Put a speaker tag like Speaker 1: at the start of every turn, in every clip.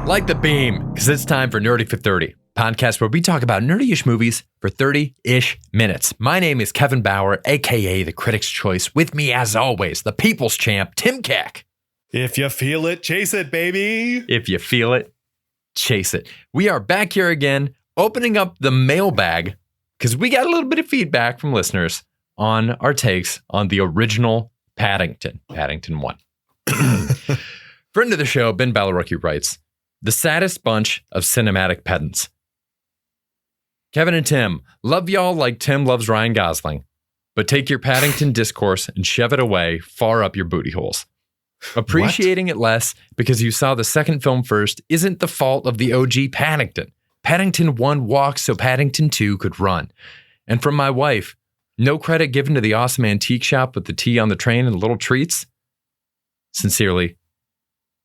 Speaker 1: Like the beam, because it's time for Nerdy for 30, podcast where we talk about nerdy-ish movies for 30-ish minutes. My name is Kevin Bauer, a.k.a. the Critic's Choice. With me, as always, the People's Champ, Tim Keck.
Speaker 2: If you feel it, chase it, baby.
Speaker 1: If you feel it, chase it. We are back here again, opening up the mailbag, because we got a little bit of feedback from listeners on our takes on the original Paddington 1. Friend of the show, Ben Balarucki writes, the saddest bunch of cinematic pedants. Kevin and Tim, love y'all like Tim loves Ryan Gosling, but take your Paddington discourse and shove it away far up your booty holes. Appreciating it less because you saw the second film first isn't the fault of the OG Paddington. Paddington 1 walked so Paddington 2 could run. And from my wife, no credit given to the awesome antique shop with the tea on the train and little treats. Sincerely,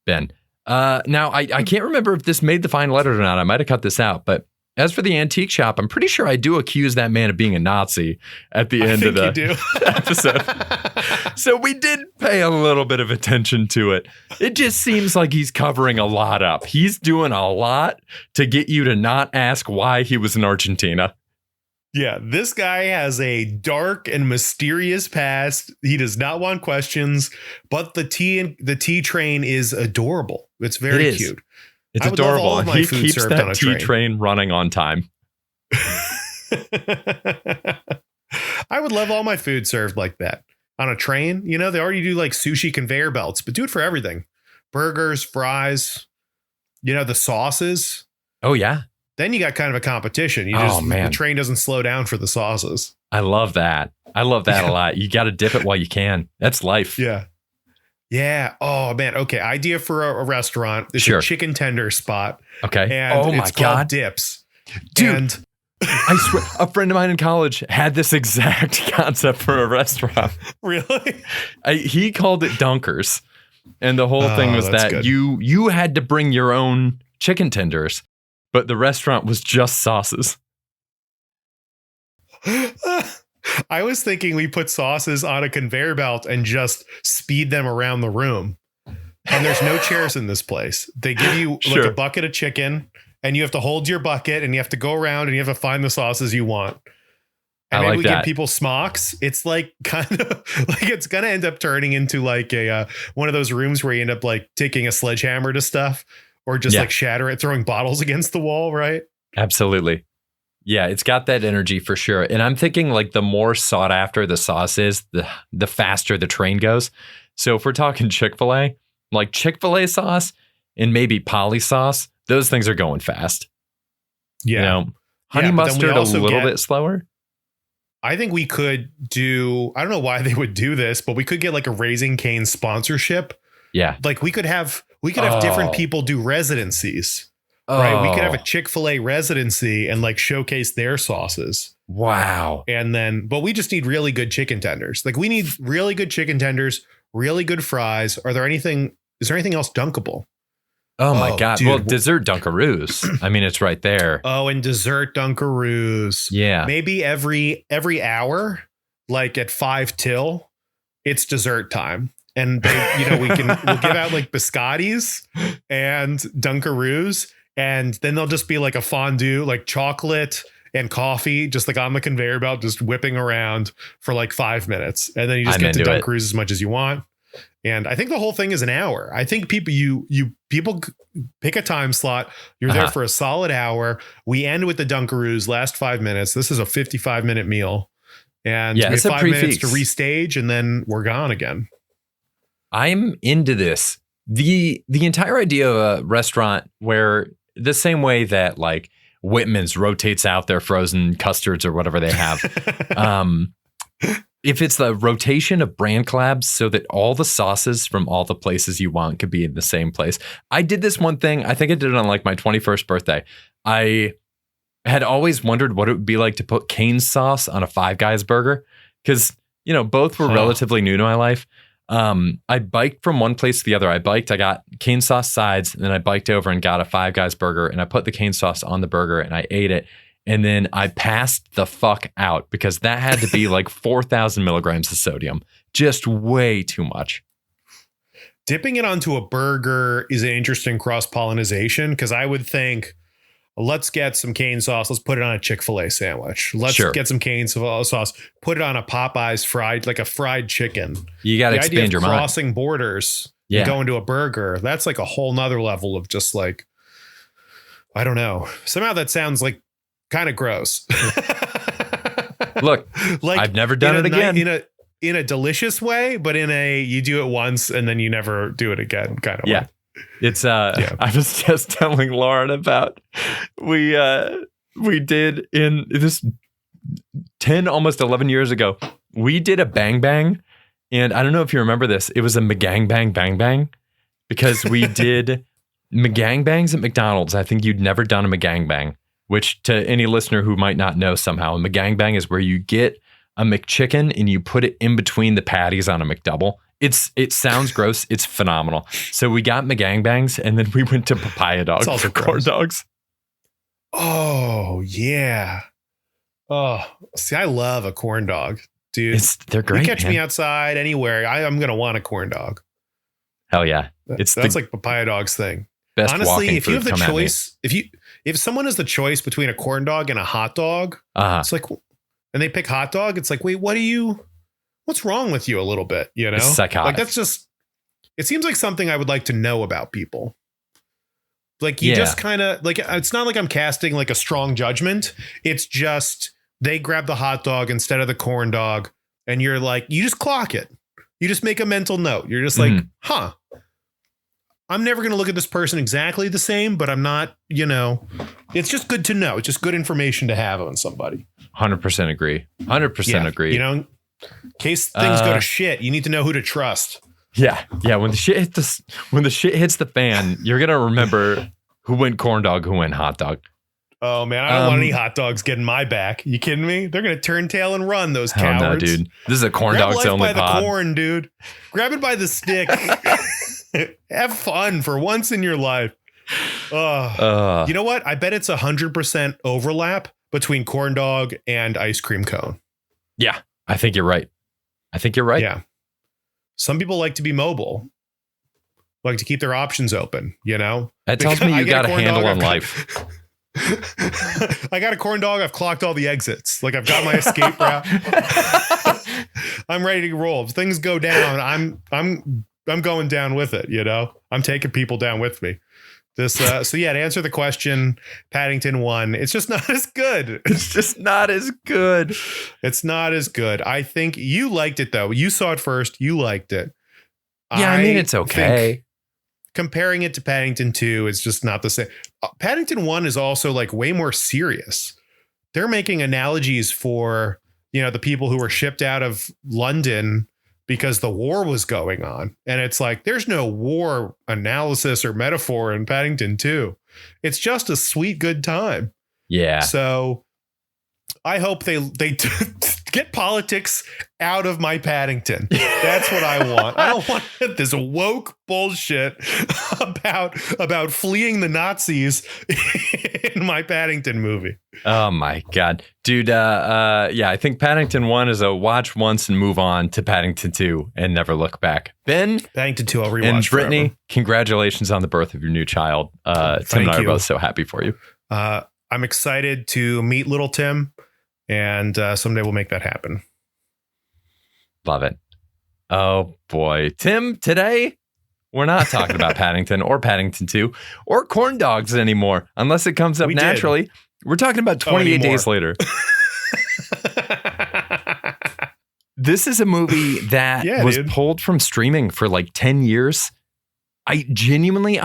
Speaker 1: Ben. Now, I can't remember if this made the final edit or not. I might have cut this out. But as for the antique shop, I'm pretty sure I do accuse that man of being a Nazi at the end of the episode. So we did pay a little bit of attention to it. It just seems like he's covering a lot up. He's doing a lot to get you to not ask why he was in Argentina.
Speaker 2: Yeah, this guy has a dark and mysterious past. He does not want questions, but the tea train is adorable. It's very cute.
Speaker 1: It's adorable. He keeps that tea train running on time.
Speaker 2: I would love all my food served like that on a train. You know, they already do like sushi conveyor belts, but do it for everything. Burgers, fries, you know, the sauces.
Speaker 1: Oh, yeah.
Speaker 2: Then you got kind of a competition. The train doesn't slow down for the sauces.
Speaker 1: I love that. I love that a lot. You got to dip it while you can. That's life.
Speaker 2: Yeah. Yeah. Oh, man. Okay. Idea for a restaurant. It's a chicken tender spot.
Speaker 1: Okay.
Speaker 2: And it's called Dips.
Speaker 1: Dude.
Speaker 2: And
Speaker 1: I swear, a friend of mine in college had this exact concept for a restaurant.
Speaker 2: Really?
Speaker 1: He called it Dunkers. And the whole thing was that you had to bring your own chicken tenders. But the restaurant was just sauces.
Speaker 2: I was thinking we put sauces on a conveyor belt and just speed them around the room. And there's no chairs in this place. They give you like a bucket of chicken and you have to hold your bucket and you have to go around and you have to find the sauces you want. And maybe we give people smocks. It's like kind of like it's going to end up turning into like a one of those rooms where you end up like taking a sledgehammer to stuff. Or just like shatter it, throwing bottles against the wall, right?
Speaker 1: Absolutely. Yeah, it's got that energy for sure. And I'm thinking like the more sought after the sauce is, the faster the train goes. So if we're talking Chick-fil-A, like Chick-fil-A sauce and maybe Polly sauce, those things are going fast.
Speaker 2: Yeah.
Speaker 1: You know, honey mustard a little bit slower.
Speaker 2: I think we could do, I don't know why they would do this, but we could get like a Raising Cane's sponsorship.
Speaker 1: Yeah.
Speaker 2: Like we could have different people do residencies, right? We could have a Chick-fil-A residency and like showcase their sauces.
Speaker 1: Wow.
Speaker 2: And then, but we just need really good chicken tenders. Like we need really good chicken tenders, really good fries. Is there anything else dunkable?
Speaker 1: Oh my God. Dude. Well, dessert Dunkaroos. I mean, it's right there.
Speaker 2: Oh, and dessert Dunkaroos.
Speaker 1: Yeah.
Speaker 2: Maybe every hour, like at 5 till, it's dessert time. And we'll give out like biscottis and Dunkaroos, and then they'll just be like a fondue, like chocolate and coffee, just like on the conveyor belt, just whipping around for like 5 minutes, and then you just get to Dunkaroos as much as you want. And I think the whole thing is an hour. I think people pick a time slot. You're there for a solid hour. We end with the Dunkaroos, last 5 minutes. This is a 55-minute meal, and we have 5 minutes to restage, and then we're gone again.
Speaker 1: I'm into this. The entire idea of a restaurant where the same way that like Whitman's rotates out their frozen custards or whatever they have. If it's the rotation of brand collabs so that all the sauces from all the places you want could be in the same place. I did this one thing. I think I did it on like my 21st birthday. I had always wondered what it would be like to put Cane's sauce on a Five Guys burger. Because, both were relatively new to my life. I biked from one place to the other. I got cane sauce sides, and then I biked over and got a Five Guys burger, and I put the cane sauce on the burger and I ate it. And then I passed the fuck out because that had to be like 4,000 milligrams of sodium. Just way too much.
Speaker 2: dipping it onto a burger is an interesting cross-pollination, because I would think, let's get some cane sauce. Let's put it on a Chick-fil-A sandwich. Let's get some cane sauce. Put it on a Popeyes fried, like a fried chicken.
Speaker 1: You got to expand your mind.
Speaker 2: Crossing borders and go into a burger. That's like a whole nother level of just like, I don't know. Somehow that sounds like kind of gross.
Speaker 1: Look, like I've never done it again.
Speaker 2: In a delicious way, but in a you do it once and then you never do it again kind of way.
Speaker 1: It's I was just telling Lauren about we did in this 10 almost 11 years ago, we did a bang bang, and I don't know if you remember this. It was a McGang bang bang bang, because we did McGang bangs at McDonald's. I think you'd never done a McGang bang, which to any listener who might not know somehow, a McGang bang is where you get a McChicken and you put it in between the patties on a McDouble. It sounds gross. It's phenomenal. So we got McGang bangs, and then we went to Papaya Dog for corn dogs.
Speaker 2: Oh yeah. Oh, see, I love a corn dog, dude.
Speaker 1: They're great.
Speaker 2: You catch me outside anywhere, I'm gonna want a corn dog.
Speaker 1: Hell yeah.
Speaker 2: That's like Papaya Dog's thing.
Speaker 1: Best
Speaker 2: honestly, if you have the
Speaker 1: food,
Speaker 2: choice, if someone has the choice between a corn dog and a hot dog, it's like, and they pick hot dog, it's like, wait, what's wrong with you a little bit? You know,
Speaker 1: it's psychotic.
Speaker 2: Like that's just, it seems like something I would like to know about people. Like you just kind of like, it's not like I'm casting like a strong judgment. It's just, they grab the hot dog instead of the corn dog, and you're like, you just clock it. You just make a mental note. You're just like, I'm never going to look at this person exactly the same, but I'm not, it's just good to know. It's just good information to have on somebody.
Speaker 1: 100% agree. 100% agree.
Speaker 2: In case things go to shit, you need to know who to trust.
Speaker 1: Yeah. Yeah. When the shit hits the fan, you're going to remember who went corn dog, who went hot dog.
Speaker 2: Oh man, I don't want any hot dogs getting my back. You kidding me? They're going to turn tail and run, those cowards.
Speaker 1: No, dude. This is a corn dog's only pod.
Speaker 2: Grab life by the corn, dude. Grab it by the stick. Have fun for once in your life. You know what? I bet it's 100% overlap between corn dog and ice cream cone.
Speaker 1: Yeah, I think you're right.
Speaker 2: Yeah. Some people like to be mobile, like to keep their options open,
Speaker 1: That tells me you got a handle on life.
Speaker 2: I got a corn dog. I've clocked all the exits. Like I've got my escape route. I'm ready to roll. If things go down, I'm going down with it. I'm taking people down with me. This, so yeah, to answer the question, Paddington 1, it's just not as good.
Speaker 1: It's not as good.
Speaker 2: I think you liked it though. You saw it first. You liked it.
Speaker 1: Yeah, I mean, it's okay.
Speaker 2: Comparing it to Paddington 2 is just not the same. Paddington 1 is also like way more serious. They're making analogies for, the people who were shipped out of London because the war was going on. And it's like, there's no war analysis or metaphor in Paddington 2. It's just a sweet, good time.
Speaker 1: Yeah.
Speaker 2: So I hope they get politics out of my Paddington. That's what I want. I don't want this woke bullshit about fleeing the Nazis in my Paddington movie.
Speaker 1: Oh my God, dude. Yeah, I think Paddington 1 is a watch once and move on to Paddington 2 and never look back. Ben,
Speaker 2: Paddington 2, I'll rewatch.
Speaker 1: And Brittany,
Speaker 2: forever.
Speaker 1: Congratulations on the birth of your new child. Tim and I are both so happy for you.
Speaker 2: I'm excited to meet little Tim. And someday we'll make that happen.
Speaker 1: Love it. Oh, boy. Tim, today, we're not talking about Paddington or Paddington 2 or corn dogs anymore, unless it comes up naturally. We're talking about 28 days later. This is a movie that was pulled from streaming for like 10 years. I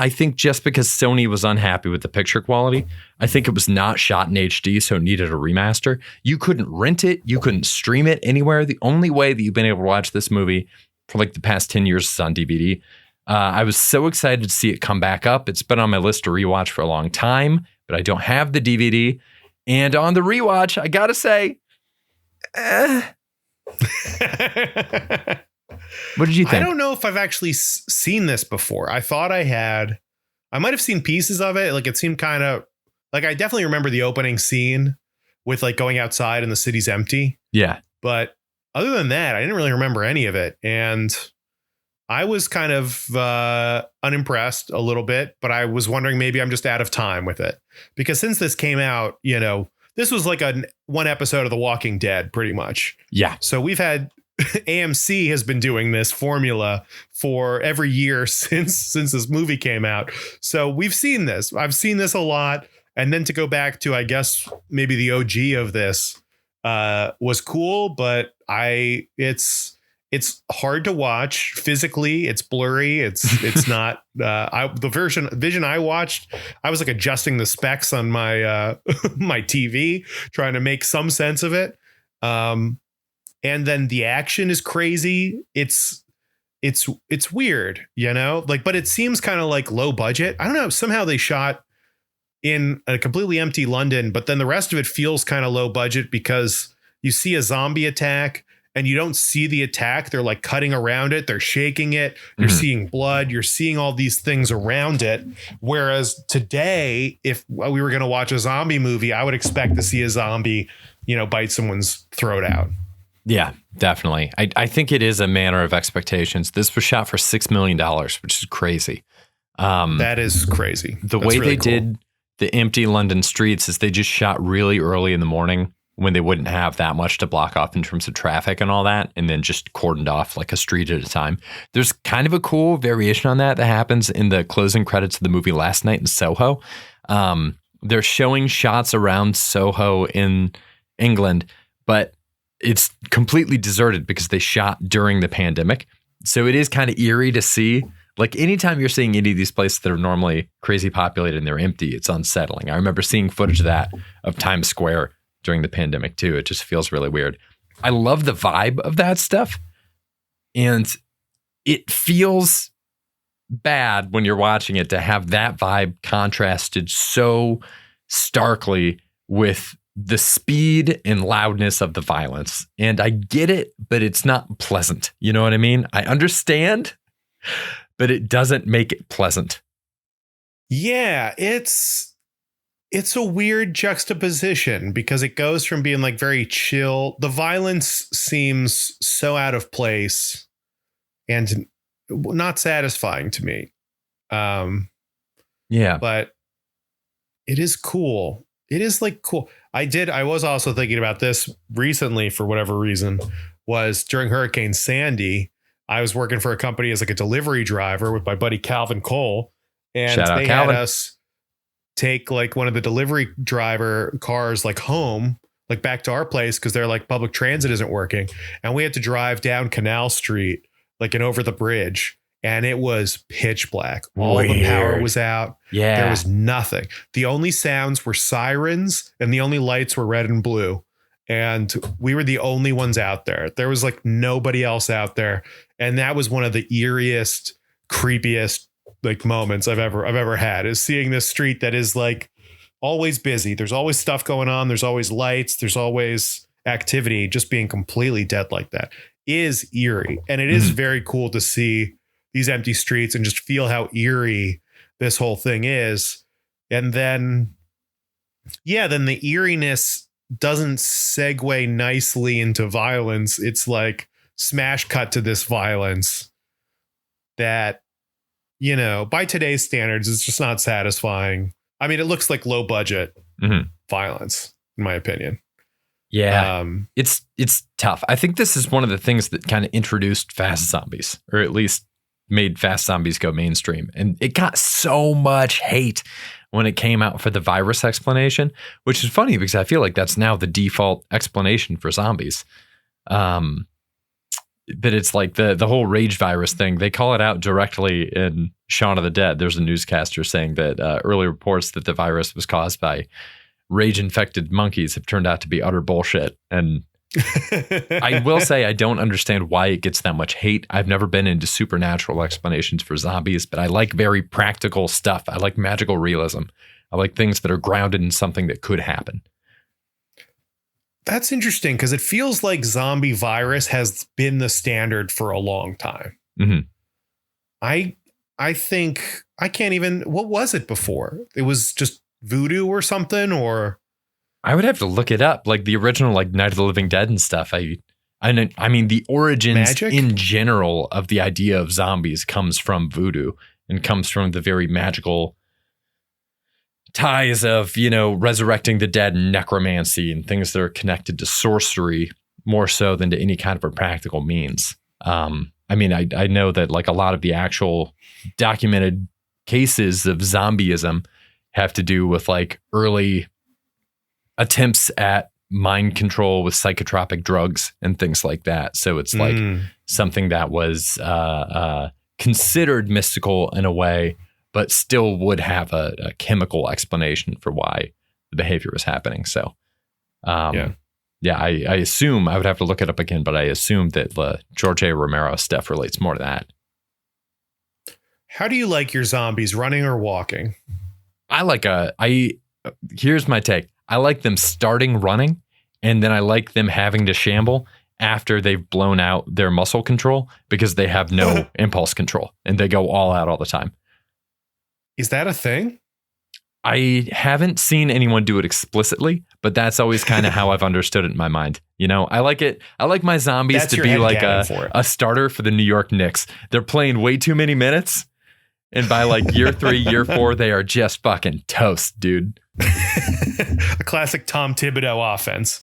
Speaker 1: think just because Sony was unhappy with the picture quality, I think it was not shot in HD, so it needed a remaster. You couldn't rent it. You couldn't stream it anywhere. The only way that you've been able to watch this movie for like the past 10 years is on DVD. I was so excited to see it come back up. It's been on my list to rewatch for a long time, but I don't have the DVD. And on the rewatch, I got to say, What did you think?
Speaker 2: I don't know if I've actually seen this before. I thought I had. I might have seen pieces of it. Like it seemed kind of like I definitely remember the opening scene with like going outside and the city's empty.
Speaker 1: Yeah.
Speaker 2: But other than that, I didn't really remember any of it. And I was kind of unimpressed a little bit, but I was wondering maybe I'm just out of time with it, because since this came out, this was like one episode of The Walking Dead, pretty much.
Speaker 1: Yeah.
Speaker 2: So we've had AMC has been doing this formula for every year since this movie came out. So we've seen this. I've seen this a lot. And then to go back to, I guess, maybe the OG of this was cool, but it's hard to watch physically. It's blurry. It's not the vision I watched. I was like adjusting the specs on my my TV, trying to make some sense of it. And then the action is crazy. It's weird, but it seems kind of like low budget. I don't know. Somehow they shot in a completely empty London, but then the rest of it feels kind of low budget because you see a zombie attack and you don't see the attack. They're like cutting around it. They're shaking it. You're seeing blood. You're seeing all these things around it. Whereas today, if we were going to watch a zombie movie, I would expect to see a zombie, bite someone's throat out.
Speaker 1: Yeah, definitely. I think it is a matter of expectations. This was shot for $6 million, which is crazy.
Speaker 2: That is crazy.
Speaker 1: The way they did the empty London streets is they just shot really early in the morning when they wouldn't have that much to block off in terms of traffic and all that, and then just cordoned off like a street at a time. There's kind of a cool variation on that happens in the closing credits of the movie Last Night in Soho. They're showing shots around Soho in England, but it's completely deserted because they shot during the pandemic. So it is kind of eerie to see. Like anytime you're seeing any of these places that are normally crazy populated and they're empty, it's unsettling. I remember seeing footage of that of Times Square during the pandemic too. It just feels really weird. I love the vibe of that stuff. And it feels bad when you're watching it to have that vibe contrasted so starkly with the speed and loudness of the violence. And I get it, but it's not pleasant. You know what I mean? I understand, but it doesn't make it pleasant.
Speaker 2: Yeah, it's a weird juxtaposition because it goes from being like very chill. The violence seems so out of place and not satisfying to me.
Speaker 1: Yeah,
Speaker 2: but it is cool. It is like cool. I was also thinking about this recently for whatever reason, was during Hurricane Sandy. I was working for a company as like a delivery driver with my buddy Calvin Cole, and they had us take like one of the delivery driver cars like home, like back to our place, because they're like public transit isn't working, and we had to drive down Canal Street like and over the bridge, and it was pitch black. All the power was out.
Speaker 1: Yeah,
Speaker 2: there was nothing. The only sounds were sirens, and the only lights were red and blue. And we were the only ones out there. There was like nobody else out there. And that was one of the eeriest, creepiest like moments I've ever had, is seeing this street that is like always busy. There's always stuff going on. There's always lights. There's always activity. Just being completely dead like that is eerie. And it is very cool to see these empty streets and just feel how eerie this whole thing is. And then, then the eeriness doesn't segue nicely into violence. It's like smash cut to this violence that, by today's standards, it's just not satisfying. I mean, it looks like low budget violence, in my opinion.
Speaker 1: Yeah, it's tough. I think this is one of the things that kind of introduced fast zombies, or at least made fast zombies go mainstream. And it got so much hate when it came out for the virus explanation, which is funny because I feel like that's now the default explanation for zombies. But it's like the whole rage virus thing. They call it out directly in Shaun of the Dead. There's a newscaster saying that early reports that the virus was caused by rage-infected monkeys have turned out to be utter bullshit. And I will say I don't understand why it gets that much hate. I've never been into supernatural explanations for zombies, but I like very practical stuff. I like magical realism. I like things that are grounded in something that could happen.
Speaker 2: That's interesting because it feels like zombie virus has been the standard for a long time.
Speaker 1: Mm-hmm.
Speaker 2: I think I can't even. What was it before? It was just voodoo or something, or
Speaker 1: I would have to look it up. Like the original, like Night of the Living Dead and stuff. And I mean, the origins
Speaker 2: Magic?
Speaker 1: in general of the idea of zombies comes from voodoo and comes from the very magical ties of, resurrecting the dead and necromancy and things that are connected to sorcery more so than to any kind of a practical means. I mean, I know that like a lot of the actual documented cases of zombieism have to do with like early attempts at mind control with psychotropic drugs and things like that. So it's like something that was considered mystical in a way, but still would have a chemical explanation for why the behavior was happening. So, I assume, I would have to look it up again, but I assume that the George A. Romero stuff relates more to that.
Speaker 2: How do you like your zombies, running or walking?
Speaker 1: Here's my take. I like them starting running, and then I like them having to shamble after they've blown out their muscle control because they have no impulse control and they go all out all the time.
Speaker 2: Is that a thing?
Speaker 1: I haven't seen anyone do it explicitly, but that's always kind of how I've understood it in my mind. I like it. I like my zombies to be like a starter for the New York Knicks. They're playing way too many minutes. And by like year 3, year 4, they are just fucking toast, dude.
Speaker 2: A classic Tom Thibodeau offense.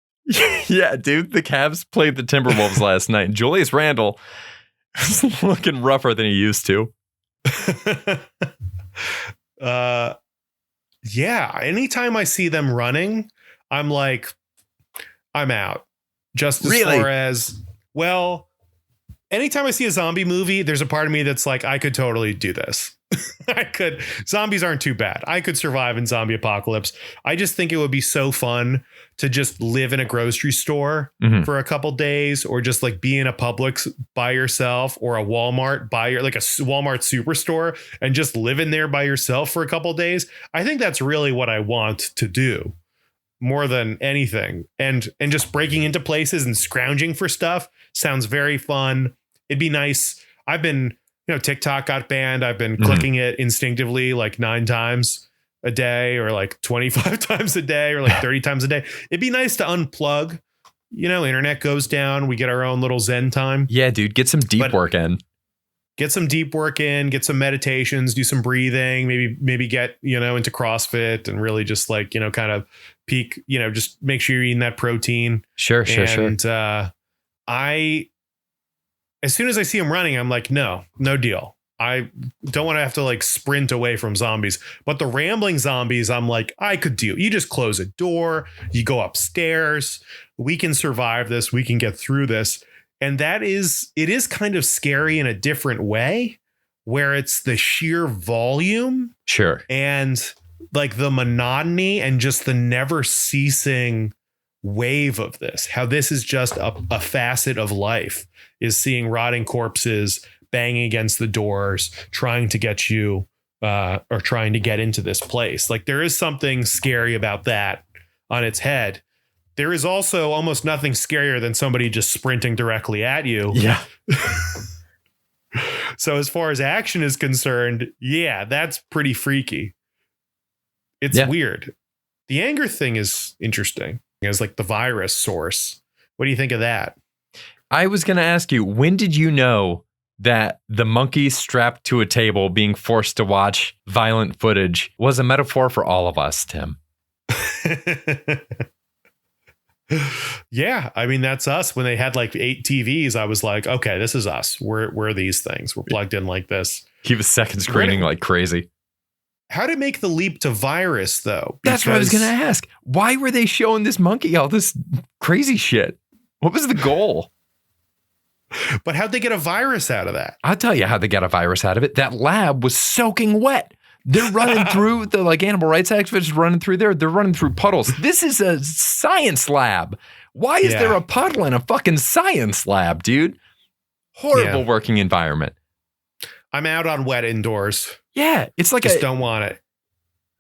Speaker 1: Yeah, dude. The Cavs played the Timberwolves last night. And Julius Randle is looking rougher than he used to.
Speaker 2: Yeah. Anytime I see them running, I'm like, I'm out. Just as far as, well, anytime I see a zombie movie, there's a part of me that's like, I could totally do this. Zombies aren't too bad. I could survive in zombie apocalypse. I just think it would be so fun to just live in a grocery store for a couple days, or just like be in a Publix by yourself, or a Walmart like a Walmart superstore, and just live in there by yourself for a couple days. I think that's really what I want to do more than anything. And just breaking into places and scrounging for stuff sounds very fun. It'd be nice. I've been, TikTok got banned. I've been clicking it instinctively like 9 times a day, or like 25 times a day, or like 30 times a day. It'd be nice to unplug. Internet goes down. We get our own little Zen time.
Speaker 1: Yeah, dude, get some deep work in.
Speaker 2: Get some deep work in, get some meditations, do some breathing, maybe get, into CrossFit and really just like, kind of peak, just make sure you're eating that protein.
Speaker 1: Sure.
Speaker 2: As soon as I see them running, I'm like, no deal. I don't want to have to like sprint away from zombies. But the rambling zombies, I'm like, I could deal. You just close a door, you go upstairs. We can survive this. We can get through this. And it is kind of scary in a different way, where it's the sheer volume.
Speaker 1: Sure.
Speaker 2: And like the monotony and just the never ceasing wave of this, how this is just a facet of life, is seeing rotting corpses banging against the doors, trying to get you or trying to get into this place. Like, there is something scary about that on its head. There is also almost nothing scarier than somebody just sprinting directly at you.
Speaker 1: Yeah.
Speaker 2: So as far as action is concerned, yeah, that's pretty freaky. It's weird. The anger thing is interesting as like the virus source. What do you think of that?
Speaker 1: I was going to ask you, when did you know that the monkey strapped to a table being forced to watch violent footage was a metaphor for all of us, Tim?
Speaker 2: Yeah, I mean, that's us. When they had like 8 TVs, I was like, okay, this is us. We're these things. We're plugged in like this.
Speaker 1: He was second screening like crazy.
Speaker 2: How to make the leap to virus, though?
Speaker 1: That's what I was going to ask. Why were they showing this monkey all this crazy shit? What was the goal?
Speaker 2: But how'd they get a virus out of that?
Speaker 1: I'll tell you how they got a virus out of it. That lab was soaking wet. They're running through the like animal rights activists running through there. They're running through puddles. This is a science lab. Why is there a puddle in a fucking science lab, dude? Horrible working environment.
Speaker 2: I'm out on wet indoors.
Speaker 1: Yeah, it's like
Speaker 2: just don't want it.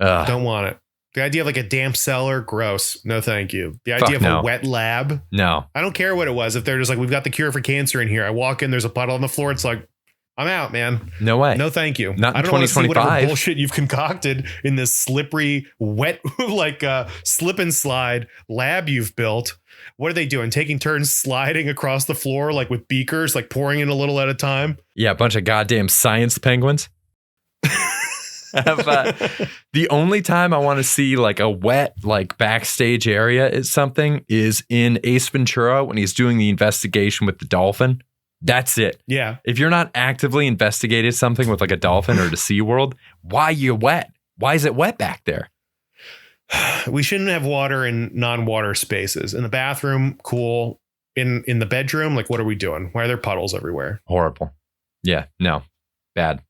Speaker 2: Don't want it. The idea of like a damp cellar, gross. No, thank you. The idea of a wet lab.
Speaker 1: No.
Speaker 2: I don't care what it was. If they're just like, we've got the cure for cancer in here. I walk in, there's a puddle on the floor. It's like, I'm out, man.
Speaker 1: No way.
Speaker 2: No, thank you.
Speaker 1: Not in
Speaker 2: I don't want to see whatever
Speaker 1: 2025.
Speaker 2: bullshit you've concocted in this slippery, wet, like slip and slide lab you've built. What are they doing? Taking turns sliding across the floor, like with beakers, like pouring in a little at a time.
Speaker 1: Yeah, a bunch of goddamn science penguins. The only time I want to see like a wet, like backstage area is something is in Ace Ventura when he's doing the investigation with the dolphin. That's it.
Speaker 2: Yeah.
Speaker 1: If you're not actively investigating something with like a dolphin or the SeaWorld, why are you wet? Why is it wet back there?
Speaker 2: We shouldn't have water in non-water spaces. In the bathroom, cool. In the bedroom, like, what are we doing? Why are there puddles everywhere?
Speaker 1: Horrible. Yeah, no, bad.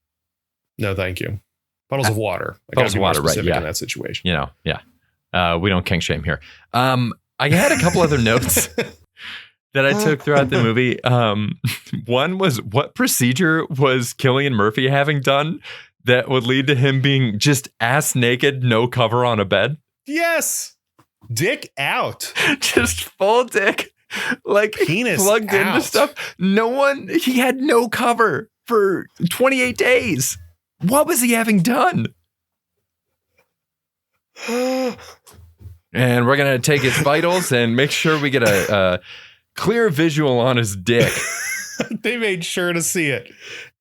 Speaker 2: No, thank you. Puddles of water. I
Speaker 1: Puddles
Speaker 2: gotta be
Speaker 1: of
Speaker 2: more
Speaker 1: water, right,
Speaker 2: specific
Speaker 1: yeah.
Speaker 2: in that situation.
Speaker 1: You know, yeah. We don't kink shame here. I had a couple other notes that I took throughout the movie. One was, what procedure was Cillian Murphy having done that would lead to him being just ass naked, no cover on a bed?
Speaker 2: Yes. Dick out.
Speaker 1: Just full dick, like
Speaker 2: Penis
Speaker 1: plugged into
Speaker 2: out.
Speaker 1: stuff. He had no cover for 28 days. What was he having done? And we're going to take his vitals and make sure we get a clear visual on his dick.
Speaker 2: They made sure to see it.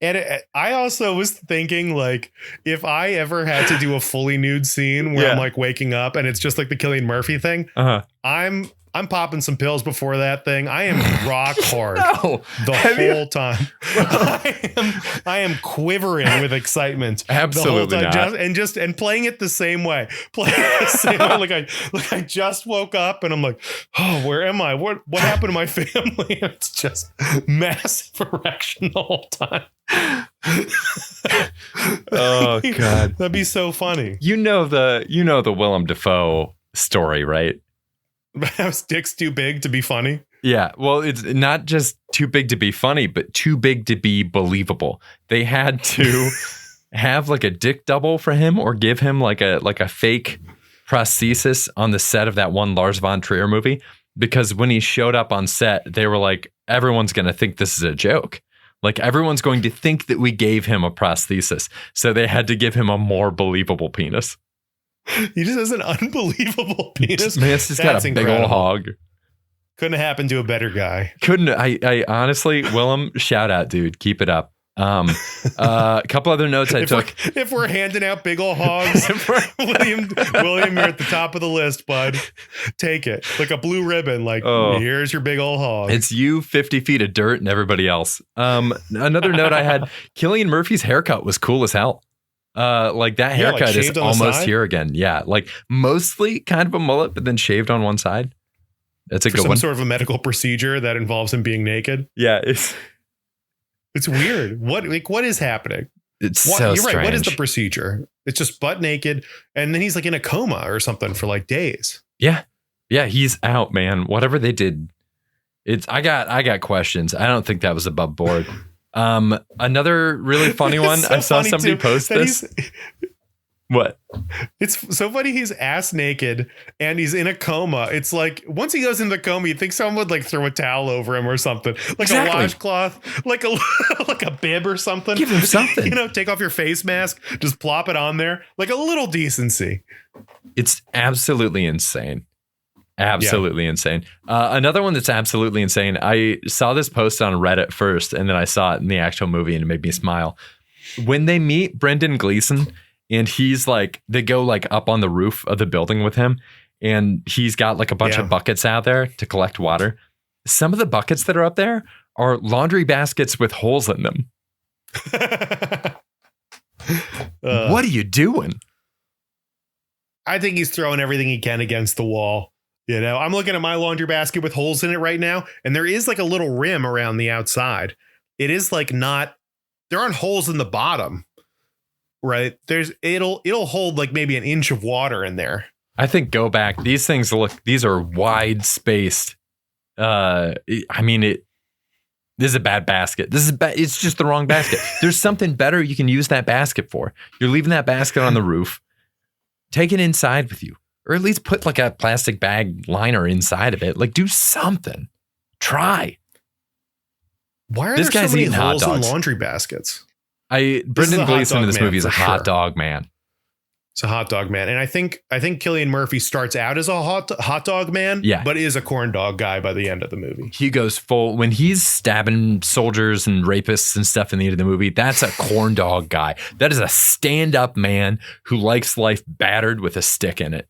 Speaker 2: And I also was thinking, like, if I ever had to do a fully nude scene where
Speaker 1: Yeah.
Speaker 2: I'm like waking up and it's just like the Cillian Murphy thing,
Speaker 1: Uh-huh.
Speaker 2: I'm popping some pills before that thing. I am rock hard
Speaker 1: No.
Speaker 2: the
Speaker 1: Have you-
Speaker 2: whole time. I am quivering with excitement.
Speaker 1: Absolutely
Speaker 2: the whole time,
Speaker 1: not.
Speaker 2: and playing it the same way. Playing it the same way. Like I just woke up and I'm like, oh, where am I? What happened to my family? It's just massive erection the whole time.
Speaker 1: Oh, God.
Speaker 2: That'd be so funny.
Speaker 1: You know the Willem Dafoe story, right?
Speaker 2: His dick's too big to be funny.
Speaker 1: Yeah, well, it's not just too big to be funny, but too big to be believable. They had to have like a dick double for him or give him like a fake prosthesis on the set of that one Lars von Trier movie, because when he showed up on set, they were like, everyone's going to think this is a joke. Like, everyone's going to think that we gave him a prosthesis. So they had to give him a more believable penis.
Speaker 2: He just has an unbelievable penis.
Speaker 1: Man, it's just got
Speaker 2: That's
Speaker 1: a big
Speaker 2: incredible.
Speaker 1: old hog.
Speaker 2: Couldn't have happened to a better guy.
Speaker 1: I honestly, Willem, shout out, dude. Keep it up. A couple other notes I took.
Speaker 2: If we're handing out big old hogs, William, you're at the top of the list, bud. Take it like a blue ribbon. Like, here's your big old hog.
Speaker 1: It's you, 50 feet of dirt, and everybody else. Another note I had: Cillian Murphy's haircut was cool as hell. Like that haircut
Speaker 2: like
Speaker 1: is
Speaker 2: shaved on the
Speaker 1: almost
Speaker 2: side?
Speaker 1: here again. Yeah, like mostly kind of a mullet, but then shaved on one side. That's a
Speaker 2: For
Speaker 1: good
Speaker 2: some
Speaker 1: one.
Speaker 2: sort of a medical procedure that involves him being naked.
Speaker 1: Yeah,
Speaker 2: It's weird. What is happening?
Speaker 1: it's
Speaker 2: What,
Speaker 1: so
Speaker 2: you're right. What is the
Speaker 1: strange.
Speaker 2: procedure? It's just butt naked, and then he's like in a coma or something for like days.
Speaker 1: Yeah, he's out, man. Whatever they did, I got questions. I don't think that was above board. Another really funny one.
Speaker 2: So
Speaker 1: I saw
Speaker 2: funny,
Speaker 1: somebody
Speaker 2: too,
Speaker 1: post
Speaker 2: that
Speaker 1: this. What?
Speaker 2: It's so funny. He's ass naked and he's in a coma. It's like once he goes into the coma, you'd think someone would like throw a towel over him or something, like
Speaker 1: Exactly.
Speaker 2: a washcloth, like a like a bib or something.
Speaker 1: Give him something.
Speaker 2: You know, take off your face mask, just plop it on there, like a little decency.
Speaker 1: It's absolutely insane. Absolutely insane. Another one that's absolutely insane. I saw this post on Reddit first, and then I saw it in the actual movie, and it made me smile. When they meet Brendan Gleeson, and he's like, they go like up on the roof of the building with him, and he's got like a bunch
Speaker 2: Yeah.
Speaker 1: of buckets out there to collect water. Some of the buckets that are up there are laundry baskets with holes in them. What are you doing?
Speaker 2: I think he's throwing everything he can against the wall. You know, I'm looking at my laundry basket with holes in it right now, and there is like a little rim around the outside. It is like not, there aren't holes in the bottom, right? It'll hold like maybe an inch of water in there.
Speaker 1: I think go back. These are wide spaced. This is a bad basket. It's just the wrong basket. There's something better you can use that basket for. You're leaving that basket on the roof. Take it inside with you, or at least put like a plastic bag liner inside of it. Like, do something. Try.
Speaker 2: Why are
Speaker 1: This
Speaker 2: there
Speaker 1: guy's
Speaker 2: so many
Speaker 1: eating hot
Speaker 2: holes in
Speaker 1: dogs.
Speaker 2: laundry baskets?
Speaker 1: Brendan
Speaker 2: a hot
Speaker 1: Gleeson in
Speaker 2: dog
Speaker 1: this
Speaker 2: man
Speaker 1: movie is a
Speaker 2: for
Speaker 1: hot
Speaker 2: sure.
Speaker 1: dog man.
Speaker 2: It's a hot dog man. And I think Cillian Murphy starts out as a hot dog man,
Speaker 1: Yeah.
Speaker 2: but is a corn dog guy by the end of the movie.
Speaker 1: He goes full when he's stabbing soldiers and rapists and stuff in the end of the movie. That's a corn dog guy. That is a stand-up man who likes life battered with a stick in it.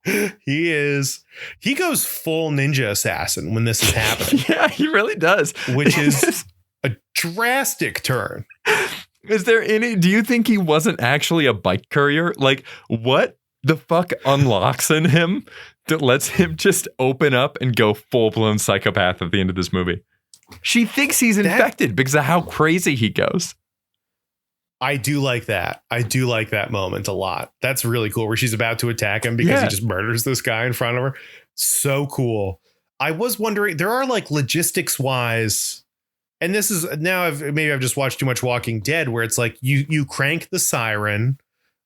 Speaker 2: He goes full ninja assassin when this is happening,
Speaker 1: Yeah, he really does.
Speaker 2: which is a drastic turn.
Speaker 1: Is there any? Do you think he wasn't actually a bike courier? Like, what the fuck unlocks in him that lets him just open up and go full-blown psychopath at the end of this movie? She thinks he's infected because of how crazy he goes.
Speaker 2: I do like that. I do like that moment a lot. That's really cool where she's about to attack him because
Speaker 1: Yeah.
Speaker 2: he just murders this guy in front of her. So cool. I was wondering, there are like logistics wise, and this is now maybe I've just watched too much Walking Dead where it's like you crank the siren,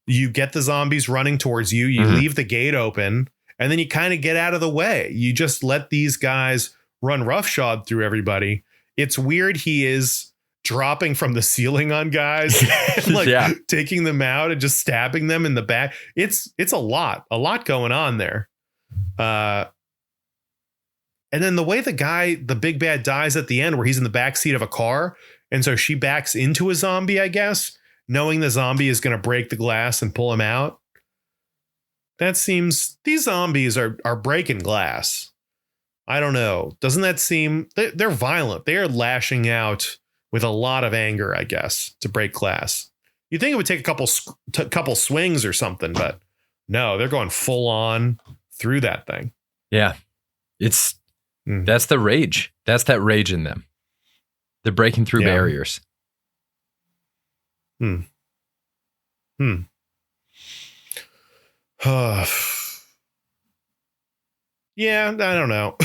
Speaker 2: you get the zombies running towards you, you
Speaker 1: Mhm.
Speaker 2: leave the gate open, and then you kind of get out of the way. You just let these guys run roughshod through everybody. It's weird he is dropping from the ceiling on guys and like
Speaker 1: Yeah.
Speaker 2: taking them out and just stabbing them in the back. It's a lot going on there. And then the way the big bad dies at the end where he's in the back seat of a car. And so she backs into a zombie, I guess, knowing the zombie is going to break the glass and pull him out. That seems these zombies are breaking glass. I don't know. Doesn't that seem they're violent? They are lashing out with a lot of anger, I guess, to break glass. You'd think it would take a couple swings or something, but no, they're going full on through that thing.
Speaker 1: Yeah. That's the rage. That's that rage in them. They're breaking through barriers.
Speaker 2: Yeah, I don't know.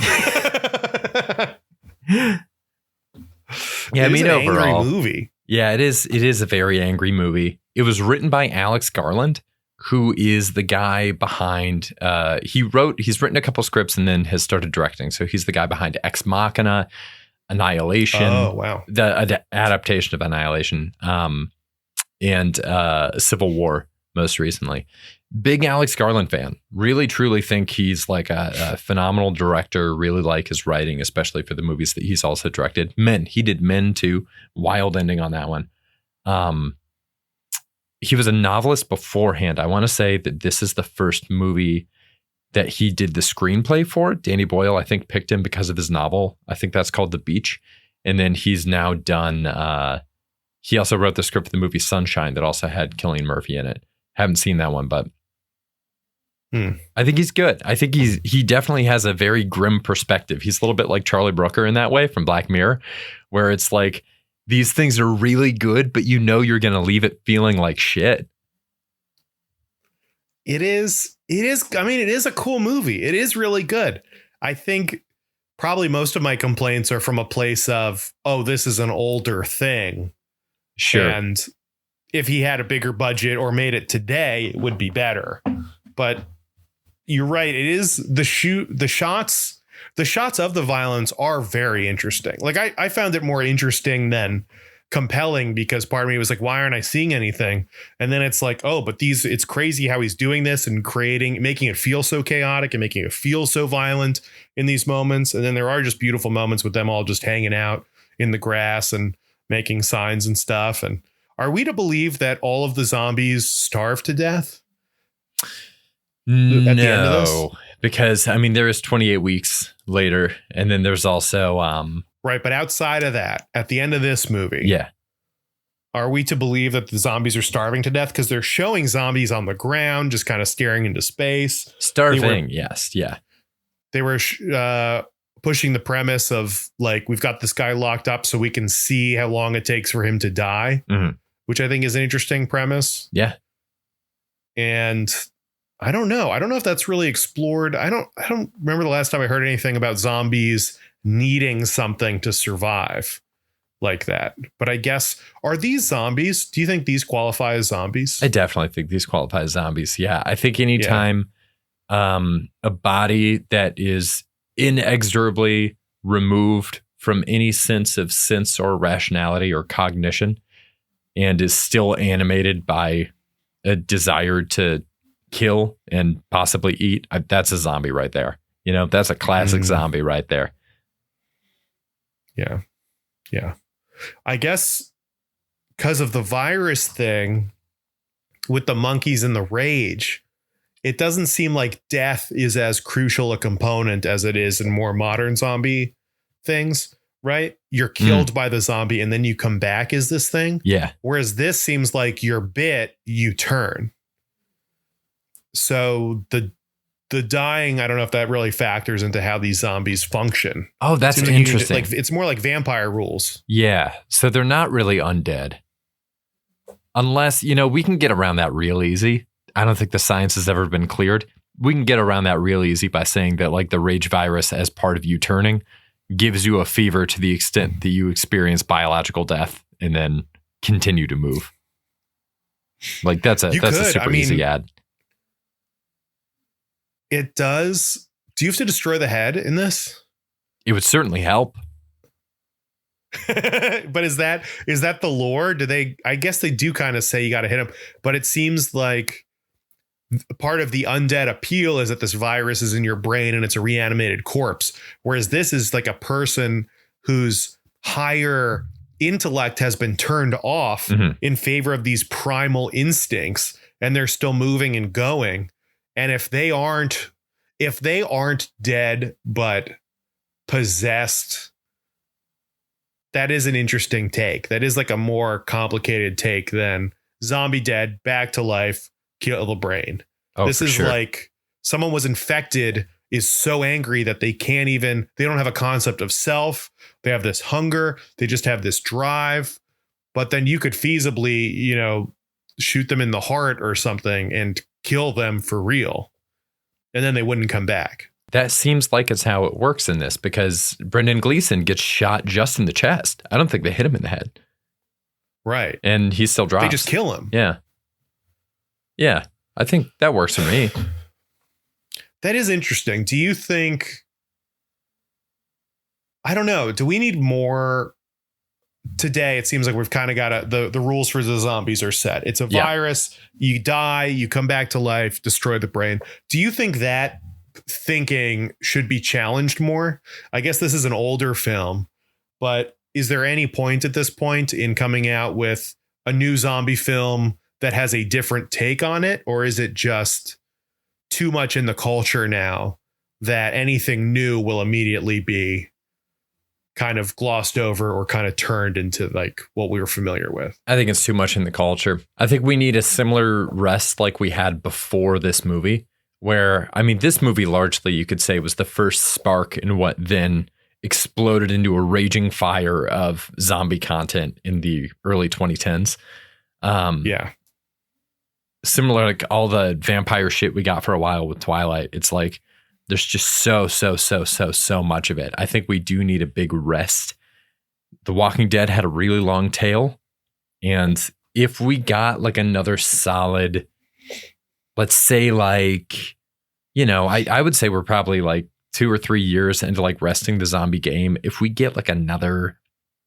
Speaker 1: Yeah, I
Speaker 2: It is
Speaker 1: mean,
Speaker 2: an
Speaker 1: overall,
Speaker 2: angry movie.
Speaker 1: yeah, it is. It is a very angry movie. It was written by Alex Garland, who is the guy behind. He's written a couple scripts and then has started directing. So he's the guy behind Ex Machina, Annihilation.
Speaker 2: Oh wow,
Speaker 1: the adaptation of Annihilation, and Civil War most recently. Big Alex Garland fan. Really, truly think he's like a phenomenal director. Really like his writing, especially for the movies that he's also directed. Men. He did Men too. Wild ending on that one. He was a novelist beforehand. I want to say that this is the first movie that he did the screenplay for. Danny Boyle, I think, picked him because of his novel. I think that's called The Beach. And then he's now done, he also wrote the script for the movie Sunshine that also had Cillian Murphy in it. Haven't seen that one, but I think he's good. I think he definitely has a very grim perspective. He's a little bit like Charlie Brooker in that way from Black Mirror, where it's like these things are really good, but you know you're going to leave it feeling like shit.
Speaker 2: It is. I mean, it is a cool movie. It is really good. I think probably most of my complaints are from a place of, oh, this is an older thing.
Speaker 1: Sure.
Speaker 2: And if he had a bigger budget or made it today, it would be better. But you're right. It is the shots of the violence are very interesting. Like I found it more interesting than compelling because part of me was like, why aren't I seeing anything? And then it's like, oh, but it's crazy how he's doing this and making it feel so chaotic and making it feel so violent in these moments. And then there are just beautiful moments with them all just hanging out in the grass and making signs and stuff. And are we to believe that all of the zombies starve to death?
Speaker 1: No,
Speaker 2: the end of this?
Speaker 1: because I mean, there is 28 weeks later, and then there's also,
Speaker 2: Right. But outside of that, at the end of this movie,
Speaker 1: yeah,
Speaker 2: are we to believe that the zombies are starving to death? Because they're showing zombies on the ground, just kind of staring into space.
Speaker 1: starving. Yes. Yeah.
Speaker 2: They were pushing the premise of like, we've got this guy locked up so we can see how long it takes for him to die, which I think is an interesting premise.
Speaker 1: Yeah.
Speaker 2: And I don't know. I don't know if that's really explored. I don't remember the last time I heard anything about zombies needing something to survive like that. But I guess, are these zombies? Do you think these qualify as zombies?
Speaker 1: I definitely think these qualify as zombies. Yeah. I think anytime a body that is inexorably removed from any sense or rationality or cognition and is still animated by a desire to kill and possibly eat, that's a zombie right there. You know, that's a classic zombie right there.
Speaker 2: Yeah. Yeah. I guess because of the virus thing with the monkeys and the rage, it doesn't seem like death is as crucial a component as it is in more modern zombie things, right? You're killed by the zombie and then you come back as this thing.
Speaker 1: Yeah.
Speaker 2: Whereas this seems like you're bit, you turn. So the dying, I don't know if that really factors into how these zombies function.
Speaker 1: Oh, that's
Speaker 2: Seems like
Speaker 1: interesting.
Speaker 2: like it's more like vampire rules.
Speaker 1: Yeah. So they're not really undead. Unless, you know, we can get around that real easy. I don't think the science has ever been cleared. We can get around that real easy by saying that like the rage virus as part of you turning gives you a fever to the extent that you experience biological death and then continue to move. Like that's a super easy ad.
Speaker 2: It does. Do you have to destroy the head in this?
Speaker 1: It would certainly help.
Speaker 2: But is that the lore? I guess they do kind of say you got to hit him, but it seems like part of the undead appeal is that this virus is in your brain and it's a reanimated corpse. Whereas this is like a person whose higher intellect has been turned off in favor of these primal instincts, and they're still moving and going. And if they aren't dead, but possessed, that is an interesting take. That is like a more complicated take than zombie dead, back to life, kill the brain.
Speaker 1: Oh,
Speaker 2: this is
Speaker 1: sure.
Speaker 2: like someone was infected, is so angry that they don't have a concept of self. They have this hunger. They just have this drive. But then you could feasibly, you know, shoot them in the heart or something and kill them for real. And then they wouldn't come back.
Speaker 1: That seems like it's how it works in this, because Brendan Gleeson gets shot just in the chest. I don't think they hit him in the head.
Speaker 2: Right.
Speaker 1: And he still drops.
Speaker 2: They just kill him.
Speaker 1: Yeah. Yeah. I think that works for me.
Speaker 2: That is interesting. Do you think, I don't know, do we need more today? It seems like we've kind of got the rules for the zombies are set. It's a virus. You die, you come back to life, destroy the brain. Do you think that thinking should be challenged more? I guess this is an older film, but is there any point at this point in coming out with a new zombie film that has a different take on it? Or is it just too much in the culture now that anything new will immediately be kind of glossed over or kind of turned into like what we were familiar with?
Speaker 1: I think it's too much in the culture. I think we need a similar rest like we had before this movie, where, I mean, this movie largely you could say was the first spark in what then exploded into a raging fire of zombie content in the early 2010s.
Speaker 2: Yeah.
Speaker 1: Similar, like all the vampire shit we got for a while with Twilight. It's like there's just so much of it. I think we do need a big rest. The Walking Dead had a really long tail. And if we got like another solid, let's say like, you know, I would say we're probably like 2 or 3 years into like resting the zombie game. If we get like another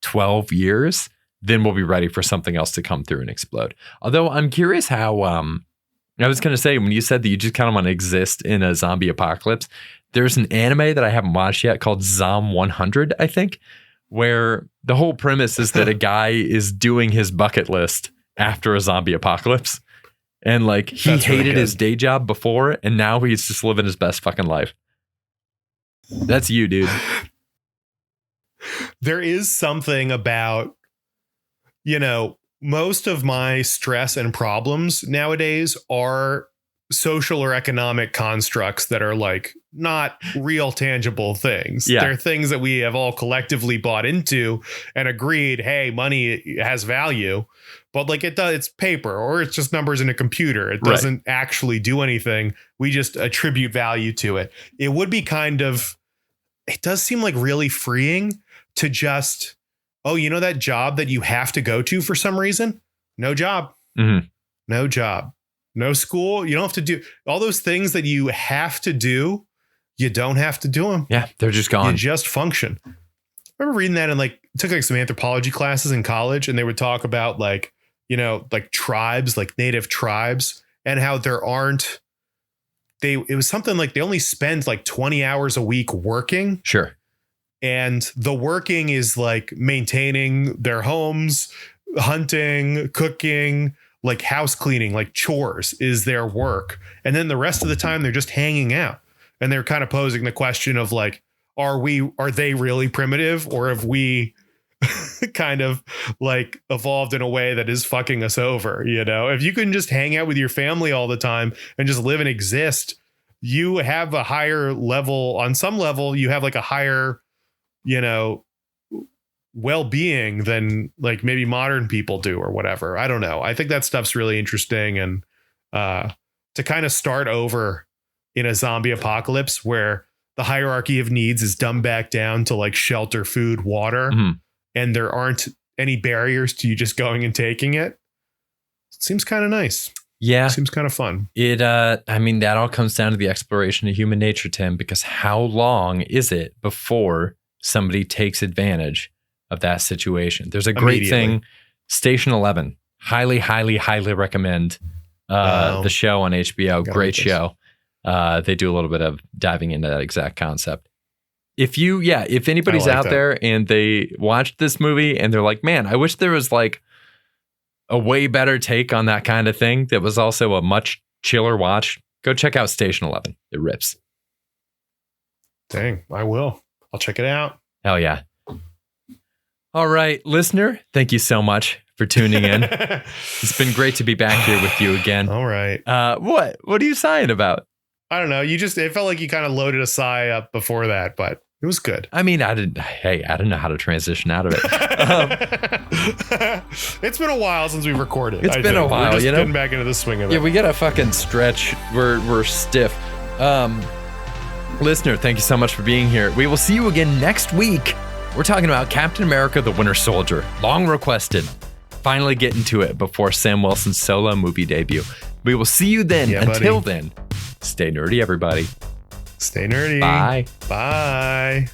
Speaker 1: 12 years, then we'll be ready for something else to come through and explode. Although I'm curious how, I was going to say, when you said that you just kind of want to exist in a zombie apocalypse, there's an anime that I haven't watched yet called Zom 100, I think, where the whole premise is that a guy is doing his bucket list after a zombie apocalypse. And like he
Speaker 2: That's really
Speaker 1: hated
Speaker 2: good.
Speaker 1: his day job before, and now he's just living his best fucking life. That's you, dude.
Speaker 2: There is something about, you know, most of my stress and problems nowadays are social or economic constructs that are like not real tangible things.
Speaker 1: Yeah.
Speaker 2: They're things that we have all collectively bought into and agreed, hey, money has value, but like it's paper or it's just numbers in a computer. It doesn't actually do anything. We just attribute value to it. It would be it does seem like really freeing to just, oh, you know, that job that you have to go to for some reason? No job.
Speaker 1: Mm-hmm.
Speaker 2: No job. No school. You don't have to do all those things that you have to do you don't have to do them.
Speaker 1: Yeah, they're just
Speaker 2: You
Speaker 1: gone.
Speaker 2: just function. I remember reading that in took some anthropology classes in college, and they would talk about tribes, like native tribes, and how there aren't. It was something like they only spend like 20 hours a week working.
Speaker 1: Sure.
Speaker 2: And the working is like maintaining their homes, hunting, cooking, like house cleaning, like chores is their work. And then the rest of the time they're just hanging out. And they're kind of posing the question of like, are they really primitive, or have we kind of like evolved in a way that is fucking us over? You know, if you can just hang out with your family all the time and just live and exist, you have a higher level. On some level, you have like a higher, well-being than like maybe modern people do or whatever. I don't know. I think that stuff's really interesting. And to kind of start over in a zombie apocalypse where the hierarchy of needs is dumbed back down to like shelter, food, water, and there aren't any barriers to you just going and taking it. Seems kind of nice.
Speaker 1: Yeah.
Speaker 2: Seems kind of fun.
Speaker 1: That all comes down to the exploration of human nature, Tim, because how long is it before somebody takes advantage of that situation? There's a great thing, Station 11. Highly, highly, highly recommend the show on HBO. Great show. They do a little bit of diving into that exact concept. If anybody's out there and they watched this movie and they're like, man, I wish there was like a way better take on that kind of thing that was also a much chiller watch, go check out Station 11. It rips.
Speaker 2: Dang, I will. I'll check it out.
Speaker 1: Hell yeah. All right, listener, thank you so much for tuning in. It's been great to be back here with you again.
Speaker 2: All right.
Speaker 1: What are you sighing about?
Speaker 2: I don't know. It felt like you kind of loaded a sigh up before that, but it was good.
Speaker 1: I mean, I didn't know how to transition out of it.
Speaker 2: It's been a while since we've recorded.
Speaker 1: It's been a while,
Speaker 2: We're just getting back into the swing of it.
Speaker 1: Yeah, we got a fucking stretch. We're stiff. Listener, thank you so much for being here. We will see you again next week. We're talking about Captain America: The Winter Soldier. Long requested. Finally getting to it before Sam Wilson's solo movie debut. We will see you then.
Speaker 2: Yeah,
Speaker 1: Until then, stay nerdy, everybody.
Speaker 2: Stay nerdy.
Speaker 1: Bye.
Speaker 2: Bye.